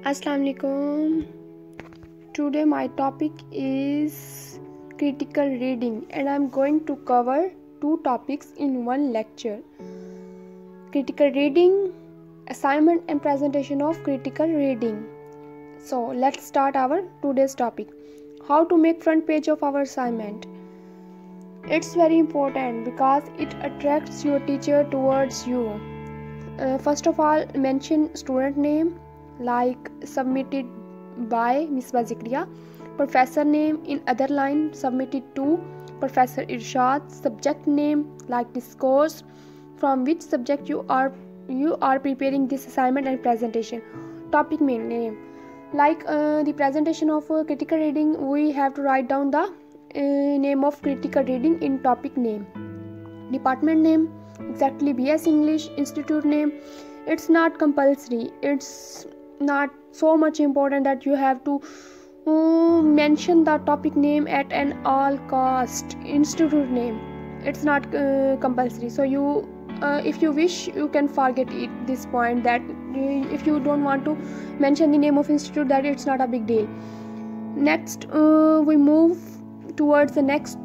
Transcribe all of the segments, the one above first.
Assalamu alaikum. Today my topic is critical reading and I'm going to cover two topics in one lecture. Critical reading, assignment and presentation of critical reading. So let's start our today's topic. How to make front page of our assignment. It's very important because it attracts your teacher towards you. First of all, mention student name like submitted by Miss Bazikria, professor name in other line submitted to Professor Irshad, subject name like discourse, from which subject you are preparing this assignment and presentation, topic name like the presentation of critical reading. We have to write down the name of critical reading in topic name, department name, exactly BS English, institute name. It's not compulsory, it's not so much important that you have to mention the topic name at an all cost. Institute name, it's not compulsory, so you if you wish you can forget it this point, that if you don't want to mention the name of institute, that it's not a big deal. Next we move towards the next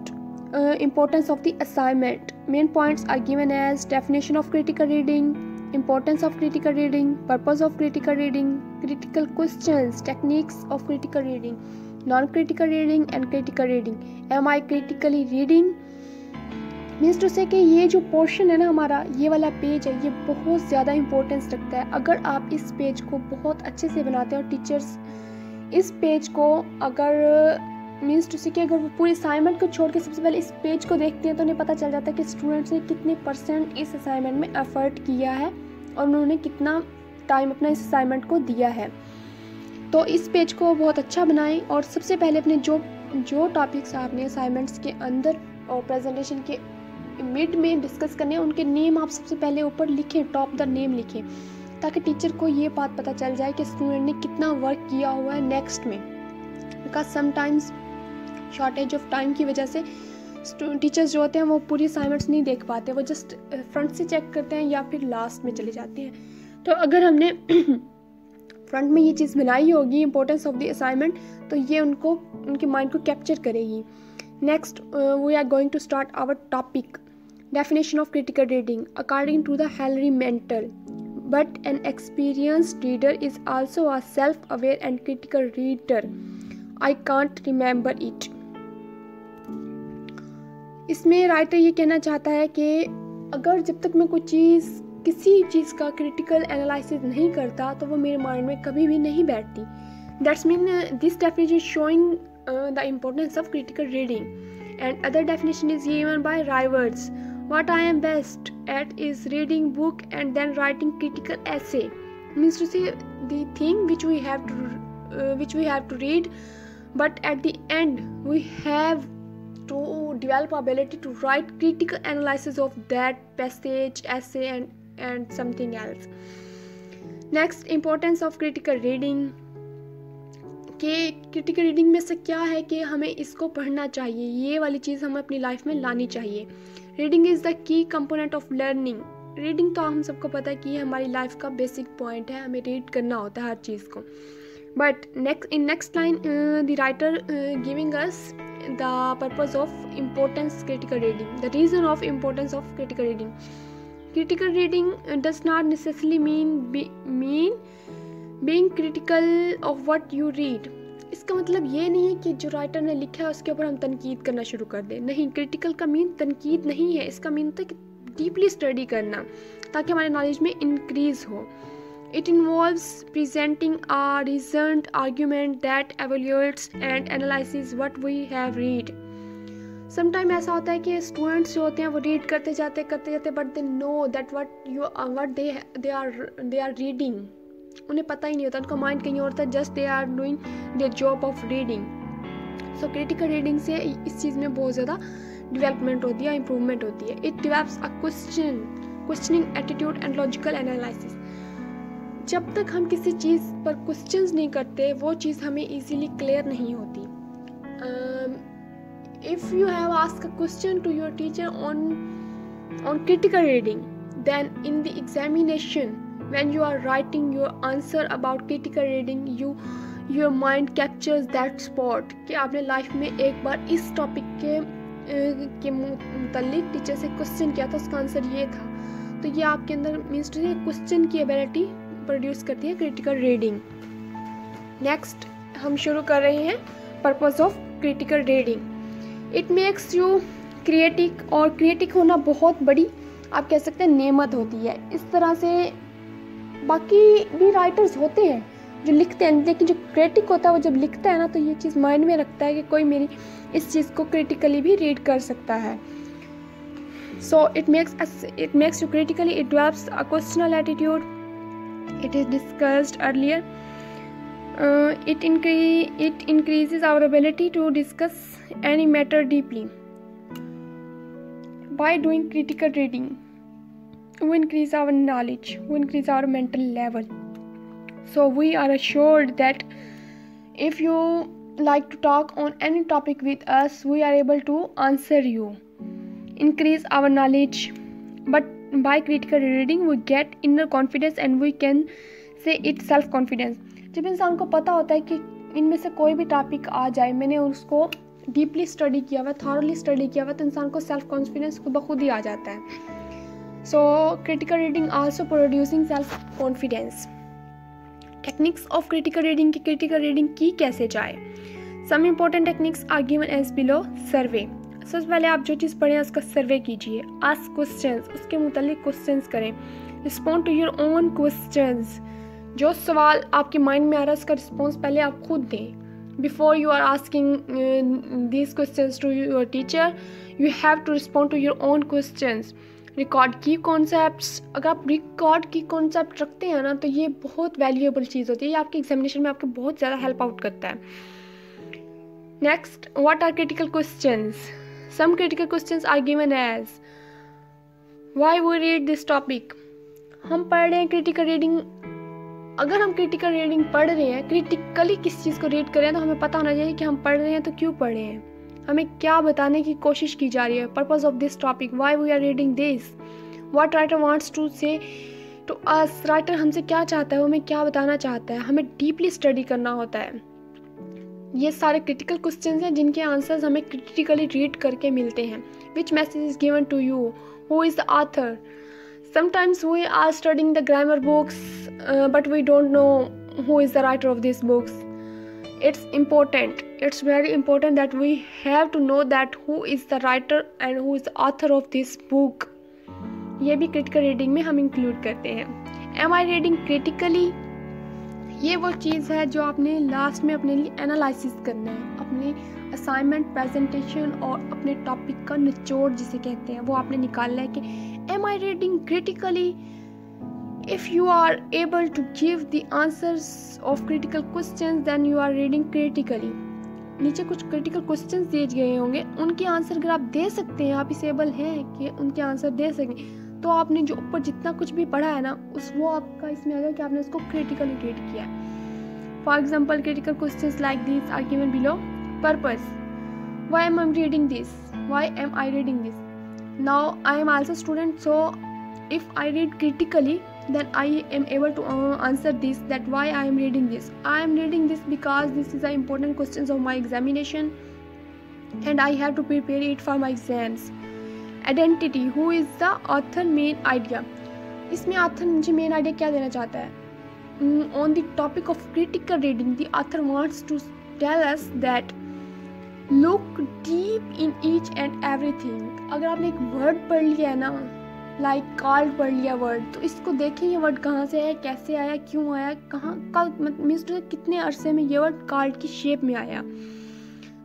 importance of the assignment. Main points are given as definition of critical reading, importance of critical reading, purpose of critical reading, critical questions, techniques of critical reading, non-critical reading and critical reading. Am I critically reading? Means to say कि ये जो portion है ना हमारा, ये वाला page है, ये बहुत ज़्यादा इंपॉर्टेंस रखता है. अगर आप इस पेज को बहुत अच्छे से बनाते हैं और टीचर्स इस पेज को अगर मीन्स टू से कि अगर वो पूरी असाइनमेंट को छोड़ के सबसे पहले इस पेज को देखते हैं तो उन्हें पता चल जाता है कि स्टूडेंट्स ने कितने % इस असाइनमेंट में एफर्ट किया है और उन्होंने कितना टाइम अपना इस असाइनमेंट को दिया है. तो इस पेज को बहुत अच्छा बनाएं और सबसे पहले अपने जो टॉपिक्स आपने असाइनमेंट्स के अंदर और प्रेजेंटेशन के मिड में डिस्कस करने हैं, उनके नेम आप सबसे पहले ऊपर लिखें, टॉप द नेम लिखें, ताकि टीचर को ये बात पता चल जाए कि स्टूडेंट ने कितना वर्क किया हुआ है नेक्स्ट में. Because sometimes shortage of time की वजह से टीचर्स जो होते हैं वो पूरी असाइनमेंट्स नहीं देख पाते, वो जस्ट फ्रंट से चेक करते हैं या फिर लास्ट में चले जाते हैं. तो अगर हमने फ्रंट में ये चीज़ बनाई होगी इंपॉर्टेंस ऑफ द असाइनमेंट, तो ये उनके माइंड को कैप्चर करेगी. Next we are going to start our topic. Definition of critical reading. According to the Hilary Mantel, but an experienced reader is also a self-aware and critical reader. I can't remember it. इसमें writer ये कहना चाहता है कि अगर जब तक मैं किसी चीज़ का क्रिटिकल एनालिसिस नहीं करता तो वो मेरे माइंड में कभी भी नहीं बैठती. That's mean this definition is showing the importance of critical reading. And other definition is given by Rivers. What I am best at is reading book and then writing critical essay. Means to say the thing which we have to read, but at the end we have to develop ability to write critical analysis of that passage, essay and something else. Next, importance of critical reading. कि critical reading में से क्या है कि हमें इसको पढ़ना चाहिए, ये वाली चीज़ हमें अपनी लाइफ में लानी चाहिए. Reading is the key component of learning. Reading तो हम सबको पता है कि ये हमारी लाइफ का बेसिक पॉइंट है, हमें रीड करना होता है हर चीज़ को. But next line the writer giving us the purpose of importance critical reading, the reason of importance of critical reading. Critical reading does not necessarily mean being critical of what you read. इसका मतलब ये नहीं है कि जो writer ने लिखा है उसके ऊपर हम तनकीद करना शुरू कर दें. नहीं, क्रिटिकल का मीन तनकीद नहीं है, इसका मीन होता है कि डीपली स्टडी करना ताकि हमारे नॉलेज में इंक्रीज हो. It involves presenting a reasoned argument that evaluates and analysis what we have read. Sometime ऐसा होता है कि स्टूडेंट्स जो होते हैं वो रीड करते जाते but they know that what they are reading. उन्हें पता ही नहीं होता, उनका माइंड कहीं और होता है, just they are doing their job of reading. So critical reading से इस चीज़ में बहुत ज़्यादा डेवलपमेंट होती है, इंप्रूवमेंट होती है. It develops a questioning attitude and logical analysis. जब तक हम किसी चीज़ पर क्वेश्चंस नहीं करते वो चीज़ हमें इजीली क्लियर नहीं होती. If you have asked a question to your teacher on critical reading, then in the examination when you are writing your answer about critical reading, your mind captures that spot कि आपने life में एक बार इस topic के मुतालिक teacher से question किया था, उसका आंसर ये था। तो ये आपके अंदर मीन्स टू से क्वेश्चन की एबिलिटी प्रोड्यूस करती है क्रिटिकल रीडिंग। नेक्स्ट हम शुरू कर रहे हैं purpose of critical reading. It makes you creative, और क्रिएटिव होना बहुत बड़ी आप कह सकते हैं नेमत होती है। इस तरह से बाकी भी राइटर्स होते हैं जो लिखते हैं, लेकिन जो क्रिटिक होता है वो जब लिखता है ना तो ये चीज़ माइंड में रखता है कि कोई मेरी इस चीज़ को क्रिटिकली भी रीड कर सकता है। So it makes you critically, it develops a questional attitude, it is discussed earlier, it increases our ability to discuss any matter deeply. By doing critical reading, we increase our knowledge, we increase our mental level. So we are assured that if you like to talk on any topic with us, we are able to answer you, increase our knowledge. But by critical reading, we get inner confidence, and we can say it self-confidence. जब इंसान को पता होता है कि इनमें से कोई भी टॉपिक आ जाए, मैंने उसको डीपली स्टडी किया हुआ, थॉरली स्टडी किया हुआ, तो इंसान को सेल्फ कॉन्फिडेंस खुद ब खुद ही आ जाता है। So critical reading also producing self confidence. Techniques of critical reading की क्रिटिकल रीडिंग की कैसे जाए। Some important techniques are given as below. Survey, सबसे पहले आप जो चीज़ पढ़ें उसका सर्वे कीजिए। आस्क क्वेश्चंस, उसके मुतालिक क्वेश्चंस करें। Respond to your own questions, जो सवाल आपके माइंड में आ रहा है उसका रिस्पॉन्स पहले आप खुद दें। Before you are asking these questions to your teacher, you have to respond to your own questions. Record key concepts, अगर आप रिकॉर्ड की कॉन्सेप्ट रखते हैं ना तो ये बहुत वैल्यूएबल चीज़ होती है, ये आपके एग्जामिनेशन में आपको बहुत ज़्यादा हेल्प आउट करता है। Next, what are critical questions. Some critical questions are given as why we read this topic. हम पढ़ रहे हैं क्रिटिकल रीडिंग, अगर हम क्रिटिकल रीडिंग पढ़ रहे हैं, क्रिटिकली किस चीज़ को रीड कर रहे हैं, तो हमें पता होना चाहिए कि हम पढ़ रहे हैं तो क्यों पढ़ रहे हैं, हमें क्या बताने की कोशिश की जा रही है, purpose of this topic, why we are reading this, what writer wants to say to us. Writer हमसे क्या चाहता है, वो हमें क्या बताना चाहता है, हमें डीपली स्टडी करना होता है। ये सारे क्रिटिकल क्वेश्चंस हैं जिनके आंसर्स हमें क्रिटिकली रीड करके मिलते हैं। Which message is given to you, who is the author. Sometimes we are studying the grammar books, but we don't know who is the writer of these books. It's very important that we have to know that who is the writer and who is the author of this book. ये भी critical reading में हम include करते हैं। Am I reading critically? ये वो चीज़ है जो आपने लास्ट में अपने लिए एनालिसिस करना है, अपने असाइनमेंट, प्रेजेंटेशन और अपने टॉपिक का निचोड़ जिसे कहते हैं वो आपने निकालना है कि am I reading critically. If you are able to give the answers of critical questions then you are reading critically. नीचे कुछ क्रिटिकल क्वेश्चंस दिए गए होंगे, उनके आंसर अगर आप दे सकते हैं, आप इस एबल हैं कि उनके आंसर दे सकें, तो आपने जो ऊपर जितना कुछ भी पढ़ा है ना वो आपका इसमें आ जाए कि आपने उसको क्रिटिकली रीड किया है। For example critical questions like this are given below. Purpose, why am I reading this, why am I reading this? Now I am also student, so if I read critically then I am able to answer this, that why I am reading this. I am reading this because this is the important questions of my examination and I have to prepare it for my exams. Identity, who is the author, main idea. इसमें author मुझे main idea क्या देना चाहता है। On the topic of critical reading, the author wants to tell us that look deep in each and everything. अगर आपने एक word पढ़ लिया है ना, लाइक कार्ड पढ़ लिया वर्ड, तो इसको देखें ये वर्ड कहाँ से है, कैसे आया, क्यों आया, कहाँ कल मीन्स कितने अरसे में ये वर्ड कार्ड की शेप में आया।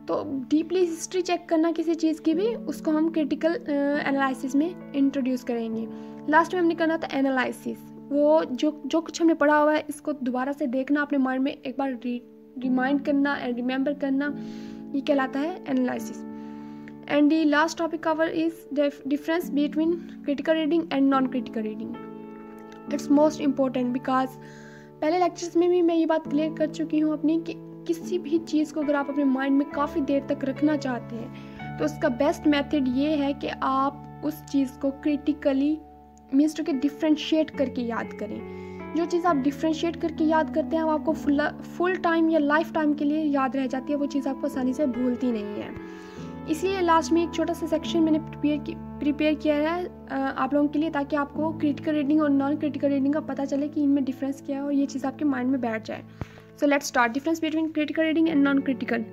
तो डीपली हिस्ट्री चेक करना किसी चीज़ की भी, उसको हम क्रिटिकल एनालिसिस में इंट्रोड्यूस करेंगे। लास्ट में हमने करना था एनालिसिस, वो जो कुछ हमने पढ़ा हुआ है इसको दोबारा से देखना, अपने माइंड में एक बार रिमाइंड करना एंड रिमेंबर करना, ये कहलाता है analysis. And the last topic cover is difference between critical reading and non critical reading. It's most important because पहले लेक्चर्स में भी मैं ये बात क्लियर कर चुकी हूँ अपनी कि किसी भी चीज़ को अगर आप अपने माइंड में काफ़ी देर तक रखना चाहते हैं तो उसका बेस्ट मेथड ये है कि आप उस चीज़ को क्रिटिकली मीन्स टू के डिफ्रेंशिएट करके याद करें। जो चीज़ आप डिफ्रेंशिएट करके याद करते हैं वो आपको फुल टाइम या लाइफ टाइम के लिए याद रह जाती है, वो चीज़ आपको आसानी से भूलती नहीं है। इसलिए लास्ट में एक छोटा सा सेक्शन मैंने प्रिपेयर किया है आप लोगों के लिए, ताकि आपको क्रिटिकल रीडिंग और नॉन क्रिटिकल रीडिंग का पता चले कि इनमें डिफरेंस क्या है और ये चीज़ आपके माइंड में बैठ जाए। So let's start. Difference between critical reading and non critical.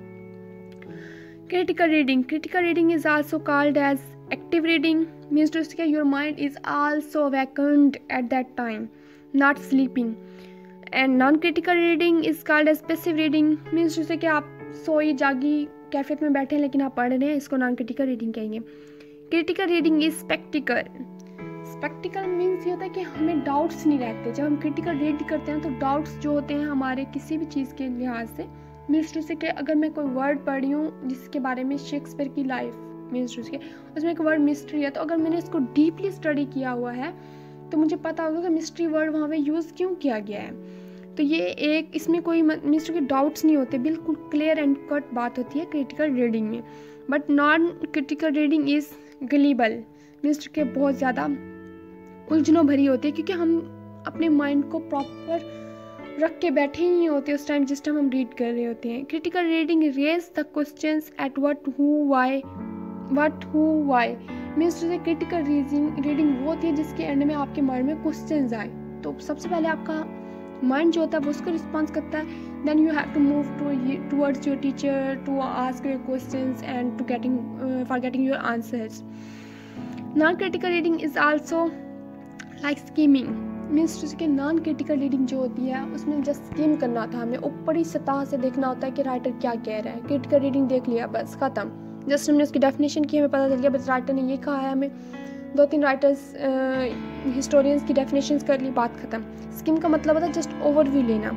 Critical reading is also called as active reading, means to say your mind is also awakened at that time, not sleeping. And non-critical reading is called as passive reading, means to say कि आप सोई जागी cafe में बैठे हैं लेकिन आप पढ़ रहे हैं, इसको नॉन क्रिटिकल रीडिंग कहेंगे। Critical reading is spectacled means ये होता है कि हमें डाउट्स नहीं रहते। जब हम क्रिटिकल रीड करते हैं तो डाउट्स जो होते हैं हमारे किसी भी चीज़ के लिहाज से, मीन्स टू से कि अगर मैं कोई वर्ड पढ़ रही हूँ जिसके बारे में शेक्सपियर की लाइफ, मीन्स टू से उसमें एक वर्ड मिस्ट्री है, तो अगर मैंने इसको डीपली स्टडी किया हुआ है तो मुझे पता होगा कि मिस्ट्री वर्ड वहाँ पे यूज़ क्यों किया गया है। तो ये एक इसमें कोई मीन्स टू के डाउट्स नहीं होते, बिल्कुल क्लियर एंड कट बात होती है क्रिटिकल रीडिंग में। But non critical reading is gullible, means to के बहुत ज़्यादा उलझनों भरी होती है, क्योंकि हम अपने माइंड को प्रॉपर रख के बैठे ही नहीं होते उस टाइम जिस टाइम हम रीड कर रहे होते हैं। Critical reading raise the questions at what who why, means to say critical reading वो होती है जिसके एंड में आपके माइंड में क्वेश्चंस आए। तो सबसे पहले आपका माइंड जो होता है वो उसको रिस्पॉन्स करता है, then you have to move towards your teacher to ask your questions and to for getting your answers. Non critical reading is also like skimming, means to say non critical reading जो होती है उसमें just scheme करना था, हमें ऊपरी सतह से देखना होता है कि राइटर क्या कह रहा है। क्रिटिकल रीडिंग देख लिया बस खत्म, जस्ट हमने उसकी डेफिनेशन की, हमें पता चल गया बस राइटर ने ये कहा है, हमें 2-3 राइटर्स हिस्टोरियंस की डेफिनेशंस कर ली, बात खत्म। स्कीम का मतलब होता है जस्ट ओवरव्यू लेना,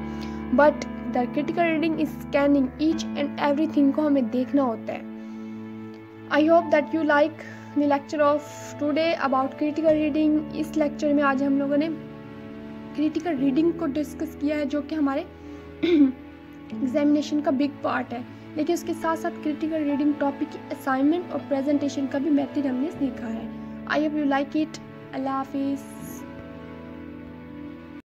but the critical reading is scanning each and everything को हमें देखना होता है। I hope that you like the lecture of today about critical reading. इस लेक्चर में आज हम लोगों ने क्रिटिकल रीडिंग को डिस्कस किया है जो कि हमारे एग्जामिनेशन का बिग पार्ट है, लेकिन उसके साथ साथ क्रिटिकल रीडिंग टॉपिक की असाइनमेंट और प्रेजेंटेशन का भी मेथड हमने सीखा है। I hope you like it. अल्लाह हाफिज़।